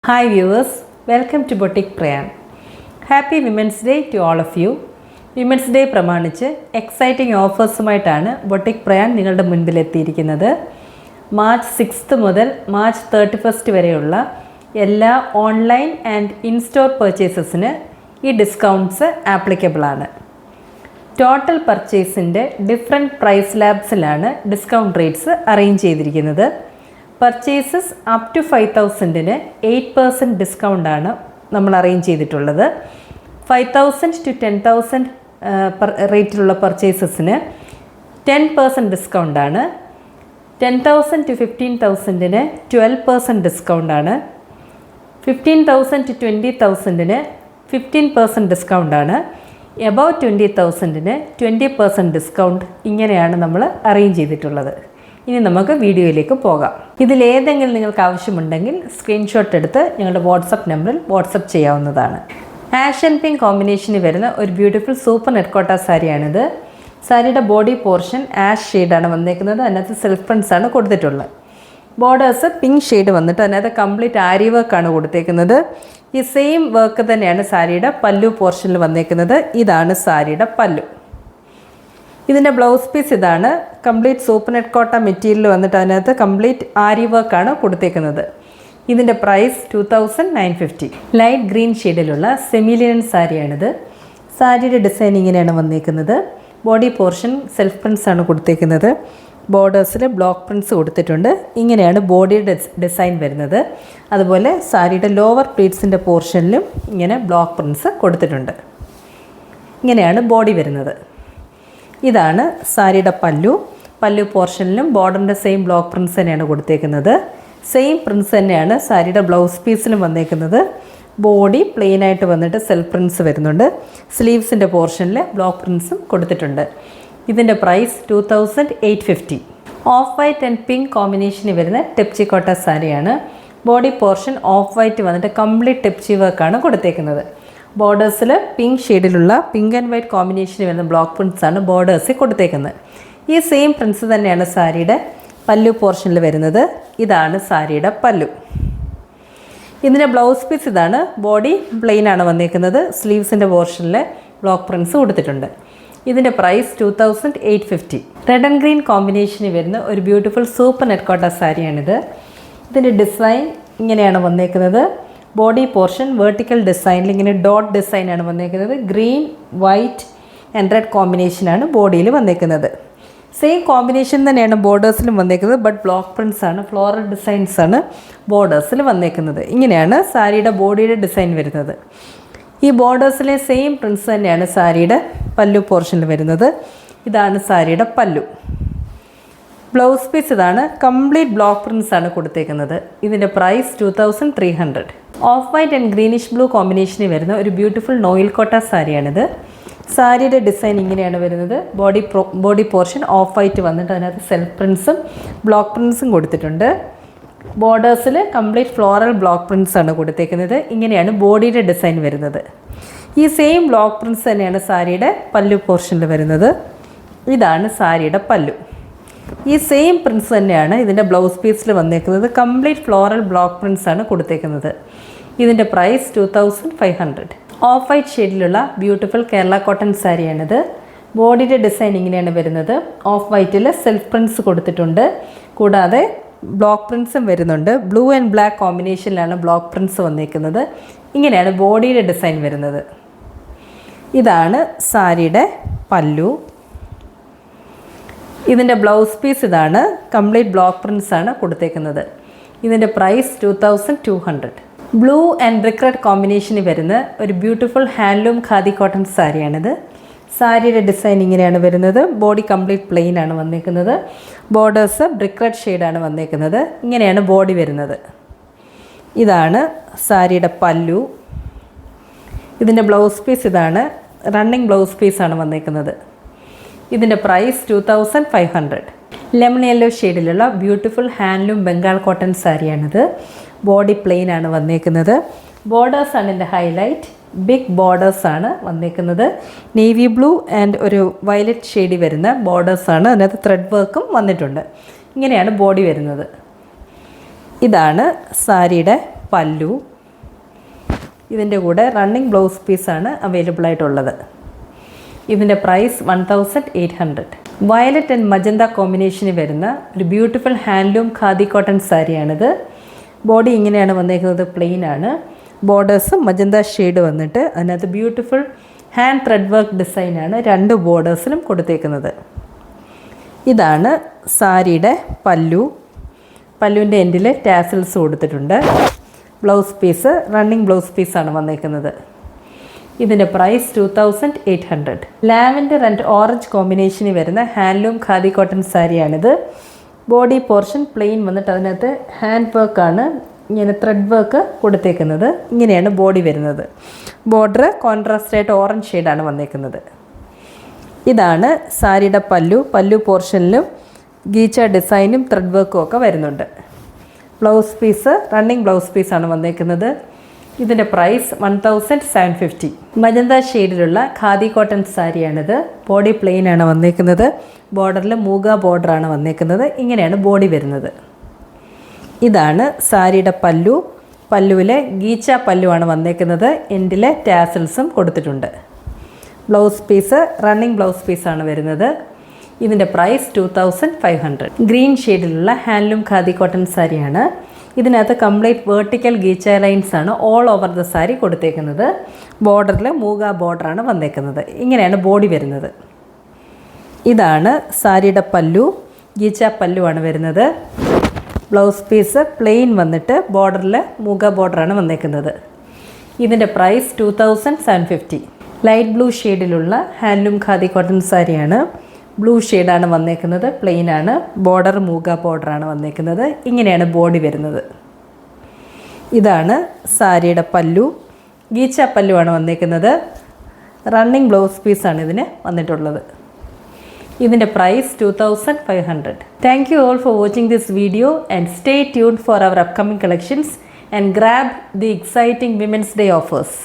Hi viewers, welcome to Boutique Prayan. Happy Women's Day to all of you. Women's Day പ്രമാണിച്ച് exciting ഓഫേഴ്സുമായിട്ടാണ് boutique പ്രയാൻ നിങ്ങളുടെ മുൻപിൽ എത്തിയിരിക്കുന്നത്. March 6 മുതൽ March 31 വരെയുള്ള എല്ലാ ഓൺലൈൻ ആൻഡ് ഇൻസ്റ്റോർ പർച്ചേസസിന് ഈ ഡിസ്കൗണ്ട്സ് ആപ്ലിക്കബിൾ ആണ്. ടോട്ടൽ പർച്ചേസിൻ്റെ ഡിഫറെൻറ്റ് പ്രൈസ് ലാബ്സിലാണ് ഡിസ്കൗണ്ട് റേറ്റ്സ് അറേഞ്ച് ചെയ്തിരിക്കുന്നത്. പർച്ചേസസ് അപ് ടു 5,000-ന് 8% ഡിസ്കൗണ്ടാണ് നമ്മൾ അറേഞ്ച് ചെയ്തിട്ടുള്ളത്. 5,000 to 10,000 റേറ്റിലുള്ള പർച്ചേസസിന് 10% ഡിസ്കൗണ്ടാണ്. 10,000 to 15,000-ന് 12% ഡിസ്കൗണ്ടാണ്. 15,000 to 20,000-ന് 15% ഡിസ്കൗണ്ടാണ്. എബവ് 20,000-ന് 20% ഡിസ്കൗണ്ട്. ഇങ്ങനെയാണ് നമ്മൾ അറേഞ്ച് ചെയ്തിട്ടുള്ളത്. ഇനി നമുക്ക് വീഡിയോയിലേക്ക് പോകാം. ഇതിലേതെങ്കിലും നിങ്ങൾക്ക് ആവശ്യമുണ്ടെങ്കിൽ സ്ക്രീൻഷോട്ട് എടുത്ത് ഞങ്ങളുടെ വാട്സപ്പ് നമ്പറിൽ വാട്സപ്പ് ചെയ്യാവുന്നതാണ്. ആഷ് ആൻഡ് പിങ്ക് കോമ്പിനേഷനിൽ വരുന്ന ഒരു ബ്യൂട്ടിഫുൾ സൂപ്പർ നെറ്റ്കോട്ട സാരിയാണിത്. സാരിയുടെ ബോഡി പോർഷൻ ആഷ് ഷെയ്ഡാണ് വന്നേക്കുന്നത്. അതിനകത്ത് സെൽഫ് പ്രിൻസ് ആണ് കൊടുത്തിട്ടുള്ളത്. ബോർഡേഴ്സ് പിങ്ക് ഷെയ്ഡ് വന്നിട്ട് അതിനകത്ത് കംപ്ലീറ്റ് ആരി വർക്കാണ് കൊടുത്തേക്കുന്നത്. ഈ സെയിം വർക്ക് തന്നെയാണ് സാരിയുടെ പല്ലു പോർഷനിൽ വന്നേക്കുന്നത്. ഇതാണ് സാരിയുടെ പല്ലു. ഇതിൻ്റെ ബ്ലൗസ് പീസ് ഇതാണ്. Complete super net kota material വന്നിട്ട് അതിനകത്ത് കംപ്ലീറ്റ് ആരി വർക്കാണ് കൊടുത്തേക്കുന്നത്. ഇതിൻ്റെ പ്രൈസ് 2,950. ലൈറ്റ് ഗ്രീൻ ഷെയ്ഡിലുള്ള സെമി ലിനൻ സാരിയാണിത്. സാരിയുടെ ഡിസൈൻ ഇങ്ങനെയാണ് വന്നേക്കുന്നത്. ബോഡി പോർഷൻ സെൽഫ് പ്രിൻസ് ആണ് കൊടുത്തേക്കുന്നത്. ബോർഡേഴ്സിൽ ബ്ലോക്ക് പ്രിൻസ് കൊടുത്തിട്ടുണ്ട്. ഇങ്ങനെയാണ് ബോഡിയുടെ ഡിസൈൻ വരുന്നത്. അതുപോലെ സാരിയുടെ ലോവർ പ്ലീറ്റ്സിൻ്റെ പോർഷനിലും ഇങ്ങനെ ബ്ലോക്ക് പ്രിൻസ് കൊടുത്തിട്ടുണ്ട്. ഇങ്ങനെയാണ് ബോഡി വരുന്നത്. ഇതാണ് സാരിയുടെ പല്ലു പോർഷനിലും ബോർഡറിൻ്റെ സെയിം ബ്ലോക്ക് പ്രിൻസ് തന്നെയാണ് കൊടുത്തേക്കുന്നത്. സെയിം പ്രിൻസ് തന്നെയാണ് സാരിയുടെ ബ്ലൗസ് പീസിലും വന്നേക്കുന്നത്. ബോഡി പ്ലെയിൻ ആയിട്ട് വന്നിട്ട് സെൽഫ് പ്രിൻസ് വരുന്നുണ്ട്. സ്ലീവ്സിൻ്റെ പോർഷനിൽ ബ്ലോക്ക് പ്രിൻസും കൊടുത്തിട്ടുണ്ട്. ഇതിൻ്റെ price 2,850. Off white and pink കോമ്പിനേഷനിൽ വരുന്ന ടെപ്ചി കോട്ട സാരിയാണ്. ബോഡി പോർഷൻ ഓഫ് വൈറ്റ് വന്നിട്ട് കംപ്ലീറ്റ് ടെപ്ചി വർക്കാണ് കൊടുത്തേക്കുന്നത്. ബോർഡേഴ്സിൽ പിങ്ക് ഷെയ്ഡിലുള്ള പിങ്ക് ആൻഡ് വൈറ്റ് കോമ്പിനേഷനിൽ വരുന്ന ബ്ലോക്ക് പ്രിൻസ് ആണ് ബോർഡേഴ്സിൽ കൊടുത്തേക്കുന്നത്. ഈ സെയിം പ്രിൻസ് തന്നെയാണ് സാരിയുടെ പല്ലു പോർഷനിൽ വരുന്നത്. ഇതാണ് സാരിയുടെ പല്ലു. ഇതിൻ്റെ ബ്ലൗസ് പീസ് ഇതാണ്. ബോഡി പ്ലെയിൻ ആണ് വന്നേക്കുന്നത്. സ്ലീവ്സിൻ്റെ പോർഷനിൽ ബ്ലോക്ക് പ്രിൻസ് കൊടുത്തിട്ടുണ്ട്. ഇതിൻ്റെ പ്രൈസ് 2,850. റെഡ് ആൻഡ് ഗ്രീൻ കോമ്പിനേഷനിൽ വരുന്ന ഒരു ബ്യൂട്ടിഫുൾ സൂപ്പർ നെറ്റ് കോട്ട സാരിയാണിത്. ഇതിൻ്റെ ഡിസൈൻ ഇങ്ങനെയാണ് വന്നേക്കുന്നത്. ബോഡി പോർഷൻ വേർട്ടിക്കൽ ഡിസൈനിൽ ഇങ്ങനെ ഡോട്ട് ഡിസൈനാണ് വന്നേക്കുന്നത്. ഗ്രീൻ വൈറ്റ് ആൻഡ് റെഡ് കോമ്പിനേഷനാണ് ബോഡിയിൽ വന്നേക്കുന്നത്. സെയിം കോമ്പിനേഷൻ തന്നെയാണ് ബോർഡേഴ്സിലും വന്നേക്കുന്നത്. ബട്ട് ബ്ലോക്ക് പ്രിൻസ് ആണ്, ഫ്ലോറൽ ഡിസൈൻസ് ആണ് ബോർഡേഴ്സിൽ വന്നേക്കുന്നത്. ഇങ്ങനെയാണ് സാരിയുടെ ബോഡിയുടെ ഡിസൈൻ വരുന്നത്. ഈ ബോർഡേഴ്സിലെ സെയിം പ്രിൻസ് തന്നെയാണ് സാരിയുടെ പല്ലു പോർഷനിൽ വരുന്നത്. ഇതാണ് സാരിയുടെ പല്ലു. ബ്ലൗസ് പീസ് ഇതാണ്. കംപ്ലീറ്റ് ബ്ലോക്ക് പ്രിൻസ് ആണ് കൊടുത്തേക്കുന്നത്. ഇതിൻ്റെ price 2,300. Off white and greenish blue കോമ്പിനേഷനിൽ വരുന്ന ഒരു ബ്യൂട്ടിഫുൾ നോയിൽ കോട്ട സാരിയാണിത്. സാരിയുടെ ഡിസൈൻ ഇങ്ങനെയാണ് വരുന്നത്. ബോഡി പോർഷൻ ഓഫ് വൈറ്റ് വന്നിട്ട് അതിനകത്ത് സെൽഫ് പ്രിൻസും ബ്ലോക്ക് പ്രിൻസും കൊടുത്തിട്ടുണ്ട്. ബോർഡേഴ്സിൽ കംപ്ലീറ്റ് ഫ്ലോറൽ ബ്ലോക്ക് പ്രിൻസ് ആണ് കൊടുത്തേക്കുന്നത്. ഇങ്ങനെയാണ് ബോഡിയുടെ ഡിസൈൻ വരുന്നത്. ഈ സെയിം ബ്ലോക്ക് പ്രിൻസ് തന്നെയാണ് സാരിയുടെ പല്ലു പോർഷനിൽ വരുന്നത്. ഇതാണ് സാരിയുടെ പല്ലു. ഈ സെയിം പ്രിൻസ് തന്നെയാണ് ഇതിൻ്റെ ബ്ലൗസ് പീസിൽ വന്നേക്കുന്നത്. കംപ്ലീറ്റ് ഫ്ലോറൽ ബ്ലോക്ക് പ്രിൻസ് ആണ് കൊടുത്തേക്കുന്നത്. ഇതിൻ്റെ പ്രൈസ് 2,500. ഓഫ് വൈറ്റ് ഷെയ്ഡിലുള്ള ബ്യൂട്ടിഫുൾ കേരള കോട്ടൺ സാരിയാണിത്. ബോഡിയുടെ ഡിസൈൻ ഇങ്ങനെയാണ് വരുന്നത്. ഓഫ് വൈറ്റിൽ സെൽഫ് പ്രിൻസ് കൊടുത്തിട്ടുണ്ട്. കൂടാതെ ബ്ലോക്ക് പ്രിൻസും വരുന്നുണ്ട്. ബ്ലൂ ആൻഡ് ബ്ലാക്ക് കോമ്പിനേഷനിലാണ് ബ്ലോക്ക് പ്രിൻസ് വന്നേക്കുന്നത്. ഇങ്ങനെയാണ് ബോഡിയുടെ ഡിസൈൻ വരുന്നത്. ഇതാണ് സാരിയുടെ പല്ലു. ഇതിൻ്റെ ബ്ലൗസ് പീസ് ഇതാണ്. കംപ്ലീറ്റ് ബ്ലോക്ക് പ്രിൻസ് ആണ് കൊടുത്തേക്കുന്നത്. ഇതിൻ്റെ price 2,200. Blue and brick red കോമ്പിനേഷനിൽ വരുന്ന ഒരു ബ്യൂട്ടിഫുൾ ഹാൻഡ്ലൂം ഖാദി കോട്ടൺ സാരിയാണിത്. സാരിയുടെ ഡിസൈൻ ഇങ്ങനെയാണ് വരുന്നത്. ബോഡി കംപ്ലീറ്റ് പ്ലെയിൻ ആണ് വന്നേക്കുന്നത്. ബോർഡേഴ്സ് ബ്രിക്ക് റെഡ് ഷെയ്ഡാണ് വന്നേക്കുന്നത്. ഇങ്ങനെയാണ് ബോഡി വരുന്നത്. ഇതാണ് സാരിയുടെ പല്ലു. ഇതിൻ്റെ ബ്ലൗസ് പീസ് ഇതാണ്. റണ്ണിങ് ബ്ലൗസ് പീസാണ് വന്നേക്കുന്നത്. ഇതിൻ്റെ പ്രൈസ് 2,500. ലെമൺ യെല്ലോ ഷെയ്ഡിലുള്ള ബ്യൂട്ടിഫുൾ ഹാൻഡ്ലൂം ബംഗാൾ കോട്ടൺ സാരിയാണിത്. ബോഡി പ്ലെയിൻ ആണ് വന്നേക്കുന്നത്. ബോർഡേഴ്സ് ആണ് ഇതിൻ്റെ ഹൈലൈറ്റ്. ബിഗ് ബോർഡേഴ്സ് ആണ് വന്നേക്കുന്നത്. നേവി ബ്ലൂ ആൻഡ് ഒരു വയലറ്റ് ഷെയ്ഡിൽ വരുന്ന ബോർഡേഴ്സാണ്. അതിനകത്ത് ത്രെഡ് വർക്കും വന്നിട്ടുണ്ട്. ഇങ്ങനെയാണ് ബോഡി വരുന്നത്. ഇതാണ് സാരിയുടെ പല്ലു. ഇതിൻ്റെ കൂടെ റണ്ണിങ് ബ്ലൗസ് പീസാണ് അവൈലബിൾ ആയിട്ടുള്ളത്. ഇതിൻ്റെ പ്രൈസ് 1800. വയലറ്റ് ആൻഡ് മജന്ത കോമ്പിനേഷന് വരുന്ന ഒരു ബ്യൂട്ടിഫുൾ ഹാൻഡ്ലൂം ഖാദി കോട്ടൺ സാരിയാണിത്. ബോഡി ഇങ്ങനെയാണ് വന്നേക്കുന്നത്, പ്ലെയിൻ ആണ്. ബോർഡേഴ്സ് മജന്ത ഷെയ്ഡ് വന്നിട്ട് അതിനകത്ത് ബ്യൂട്ടിഫുൾ ഹാൻഡ് ത്രെഡ് വർക്ക് ഡിസൈനാണ് 2 ബോർഡേഴ്സിലും കൊടുത്തേക്കുന്നത്. ഇതാണ് സാരിയുടെ പല്ലു. പല്ലുവിൻ്റെ എൻഡിൽ ടാസൽസ് കൊടുത്തിട്ടുണ്ട്. ബ്ലൗസ് പീസ് റണ്ണിങ് ബ്ലൗസ് പീസാണ് വന്നേക്കുന്നത്. ഇതിൻ്റെ പ്രൈസ് 2800. ലാവൻഡർ ആൻഡ് ഓറഞ്ച് കോമ്പിനേഷനിൽ വരുന്ന ഹാൻഡ്ലൂം ഖാദി കോട്ടൺ സാരിയാണിത്. ബോഡി പോർഷൻ പ്ലെയിൻ വന്നിട്ട് അതിനകത്ത് ഹാൻഡ് വർക്കാണ്, ഇങ്ങനെ ത്രെഡ് വർക്ക് കൊടുത്തേക്കുന്നത്. ഇങ്ങനെയാണ് ബോഡി വരുന്നത്. ബോർഡർ കോൺട്രാസ്റ്റ് ആയിട്ട് ഓറഞ്ച് ഷെയ്ഡാണ് വന്നേക്കുന്നത്. ഇതാണ് സാരിയുടെ പല്ലു. പല്ലു പോർഷനിലും ഗീച്ച ഡിസൈനും ത്രെഡ് വർക്കും ഒക്കെ വരുന്നുണ്ട്. ബ്ലൗസ് പീസ് റണ്ണിങ് ബ്ലൗസ് പീസാണ് വന്നേക്കുന്നത്. ഇതിൻ്റെ പ്രൈസ് 1750. മജന്ത ഷെയ്ഡിലുള്ള ഖാദി കോട്ടൺ സാരിയാണിത്. ബോഡി പ്ലെയിൻ ആണ് വന്നേക്കുന്നത്. ബോർഡറിൽ മൂഗ ബോർഡറാണ് വന്നേക്കുന്നത്. ഇങ്ങനെയാണ് ബോഡി വരുന്നത്. ഇതാണ് സാരിയുടെ പല്ലു. പല്ലുവിലെ ഗീച്ച പല്ലുവാണ് വന്നേക്കുന്നത്. എൻഡിലെ ടാസൽസും കൊടുത്തിട്ടുണ്ട്. ബ്ലൗസ് പീസ് റണ്ണിങ് ബ്ലൗസ് പീസാണ് വരുന്നത്. ഇതിൻ്റെ പ്രൈസ് 2500. ഗ്രീൻ ഷെയ്ഡിലുള്ള ഹാൻഡ്ലൂം ഖാദി കോട്ടൺ സാരിയാണ്. ഇതിനകത്ത് കംപ്ലീറ്റ് വേർട്ടിക്കൽ ഗീച്ച ലൈൻസ് ആണ് ഓൾ ഓവർ ദ സാരി കൊടുത്തേക്കുന്നത്. ബോർഡറിൽ മൂഗ ബോർഡറാണ് വന്നേക്കുന്നത്. ഇങ്ങനെയാണ് ബോഡി വരുന്നത്. ഇതാണ് സാരിയുടെ പല്ലു. ഗീച്ച പല്ലുവാണ് വരുന്നത്. ബ്ലൗസ് പീസ് പ്ലെയിൻ വന്നിട്ട് ബോർഡറിൽ മൂഗ ബോർഡറാണ് വന്നേക്കുന്നത്. ഇതിൻ്റെ പ്രൈസ് 2750. ലൈറ്റ് ബ്ലൂ ഷെയ്ഡിലുള്ള ഹാൻഡ്ലൂം ഖാദി കോട്ടൺ സാരിയാണ്. ബ്ലൂ ഷെയ്ഡാണ് വന്നേക്കുന്നത്. പ്ലെയിൻ ആണ്. ബോർഡർ മൂഗ ബോർഡറാണ് വന്നേക്കുന്നത്. ഇങ്ങനെയാണ് ബോഡി വരുന്നത്. ഇതാണ് സാരിയുടെ പല്ലു. ഗീച്ച പല്ലുവാണ് വന്നേക്കുന്നത്. റണ്ണിങ് ബ്ലൗസ് പീസാണ് ഇതിന് വന്നിട്ടുള്ളത്. ഇതിൻ്റെ price 2500. Thank you all for watching this video and stay tuned for our upcoming collections and grab the exciting women's day offers.